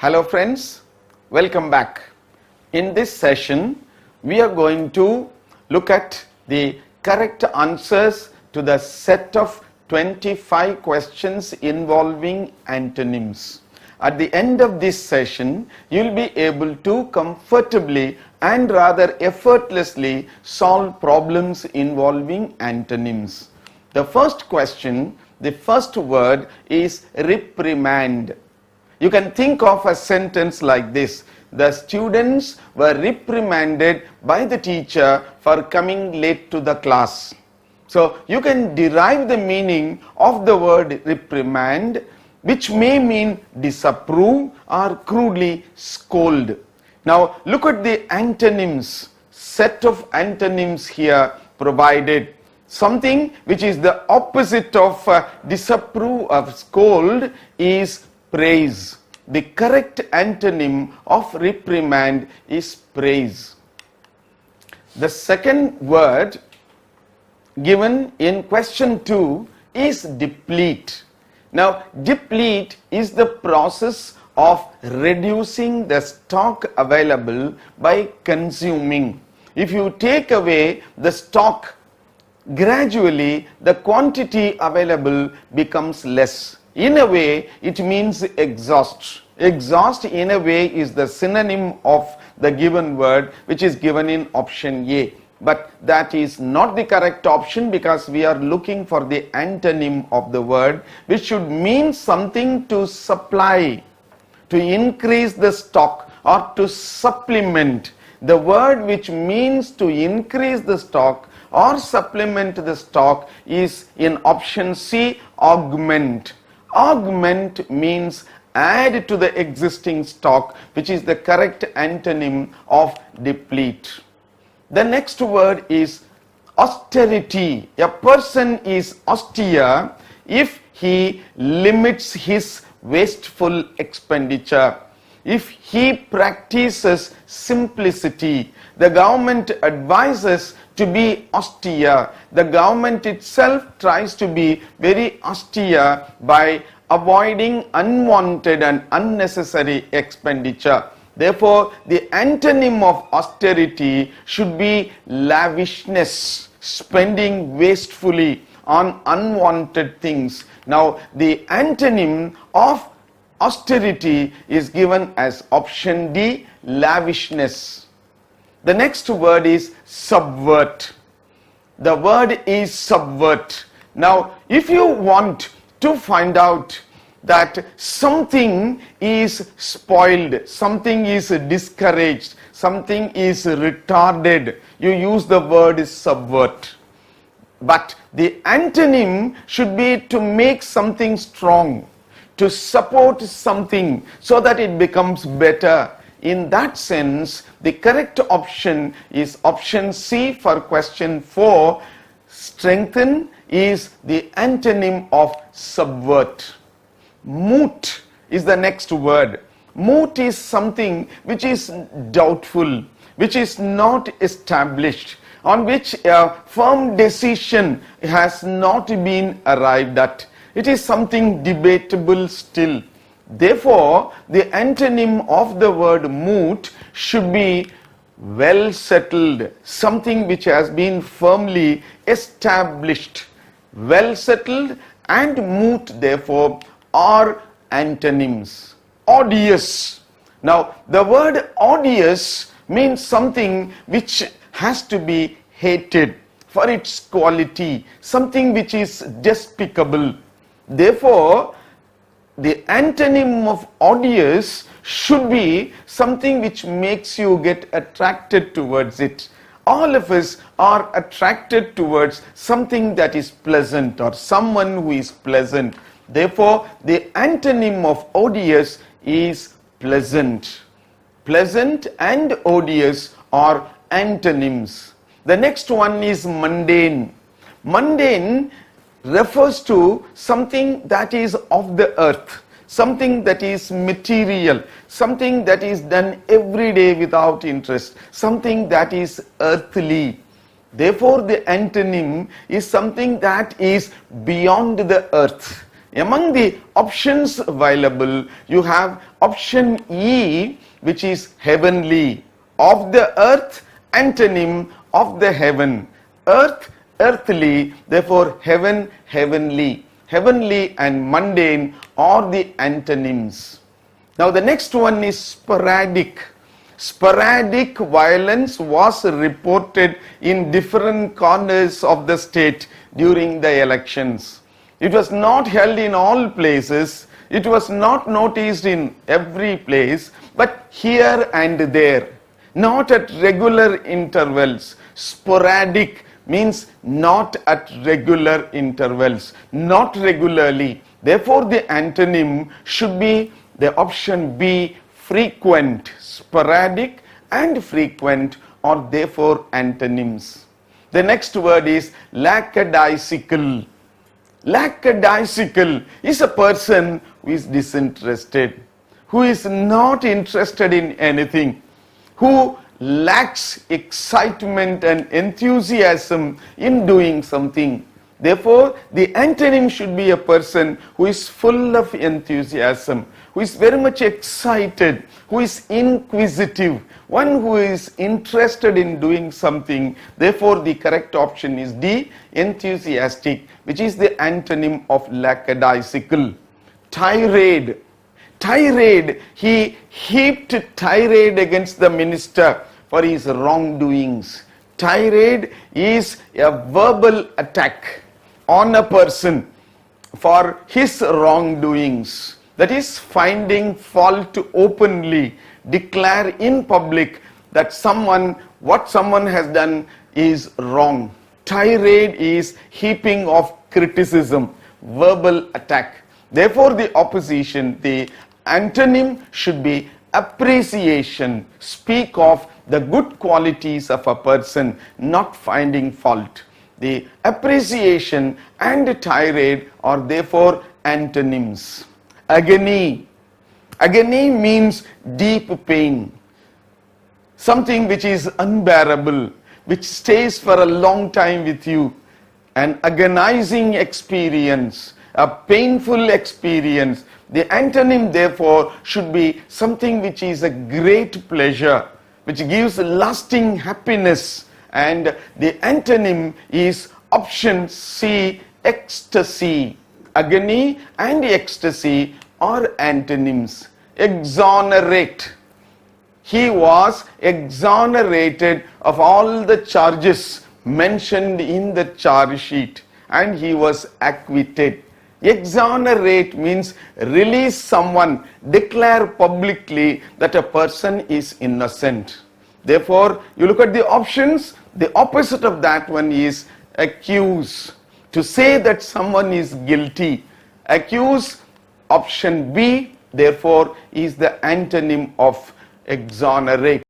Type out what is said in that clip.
Hello friends, welcome back. In this session, we are going to look at the correct answers to the set of 25 questions involving antonyms. At the end of this session, you will be able to comfortably and rather effortlessly solve problems involving antonyms. The first question, the first word is reprimand. You can think of a sentence like this: the students were reprimanded by the teacher for coming late to the class. So you can derive the meaning of the word reprimand, which may mean disapprove or crudely scold. Now look at the antonyms, set of antonyms here provided. Something which is the opposite of disapprove or scold is praise. The correct antonym of reprimand is praise. The second word given in question 2 is deplete. Now, deplete is the process of reducing the stock available by consuming. If you take away the stock, gradually the quantity available becomes less. In a way, it means exhaust. Exhaust in a way is the synonym of the given word, which is given in option A. But that is not the correct option, because we are looking for the antonym of the word, which should mean something to supply, to increase the stock or to supplement. The word which means to increase the stock or supplement the stock is in option C, augment. Augment means add to the existing stock, which is the correct antonym of deplete. The next word is austerity. A person is austere if he limits his wasteful expenditure, if he practices simplicity. The government advises to be austere. The government itself tries to be very austere by avoiding unwanted and unnecessary expenditure. Therefore, the antonym of austerity should be lavishness, spending wastefully on unwanted things. Now, the antonym of austerity is given as option D, lavishness. The next word is subvert. The word is subvert. Now, if you want to find out that something is spoiled, something is discouraged, something is retarded, you use the word subvert. But the antonym should be to make something strong, to support something so that it becomes better. In that sense, the correct option is option C for question 4. Strengthen is the antonym of subvert. Moot is the next word. Moot is something which is doubtful, which is not established, on which a firm decision has not been arrived at. It is something debatable still. Therefore, the antonym of the word moot should be well settled, something which has been firmly established. Well settled and moot, therefore, are antonyms. Odious. Now, the word odious means something which has to be hated for its quality, something which is despicable. Therefore, the antonym of odious should be something which makes you get attracted towards it. All of us are attracted towards something that is pleasant or someone who is pleasant. Therefore, the antonym of odious is pleasant. Pleasant and odious are antonyms. The next one is mundane. Mundane refers to something that is of the earth, something that is material, something that is done every day without interest, something that is earthly. Therefore, the antonym is something that is beyond the earth, Among the options available, you have option E, which is heavenly. Of the earth, antonym of the heaven. Earth, earthly, therefore heaven, heavenly. Heavenly and mundane are the antonyms. Now the next one is sporadic. Sporadic violence was reported in different corners of the state during the elections. It was not held in all places. It was not noticed in every place, but here and there. Not at regular intervals. Sporadic means not at regular intervals, not regularly. Therefore, the antonym should be the option B, frequent. Sporadic and frequent are therefore antonyms. The next word is lackadaisical. Lackadaisical is a person who is disinterested, who is not interested in anything, who lacks excitement and enthusiasm in doing something. Therefore, the antonym should be a person who is full of enthusiasm, who is very much excited, who is inquisitive, one who is interested in doing something. Therefore, the correct option is D, enthusiastic, which is the antonym of lackadaisical. Tirade. Tirade, he heaped tirade against the minister for his wrongdoings. Tirade is a verbal attack on a person for his wrongdoings. That is, finding fault openly, declare in public that what someone has done is wrong. Tirade is heaping of criticism, verbal attack. Therefore, the opposition, the antonym should be appreciation. Speak of the good qualities of a person, not finding fault. The appreciation and tirade are therefore antonyms. Agony. Agony means deep pain. Something which is unbearable, which stays for a long time with you. An agonizing experience, a painful experience. The antonym therefore should be something which is a great pleasure, which gives lasting happiness. And the antonym is option C, ecstasy. Agony and ecstasy are antonyms. Exonerate. He was exonerated of all the charges mentioned in the charge sheet and he was acquitted. Exonerate means release someone, declare publicly that a person is innocent. Therefore, you look at the options, the opposite of that one is accuse. To say that someone is guilty. Accuse, option B, therefore, is the antonym of exonerate.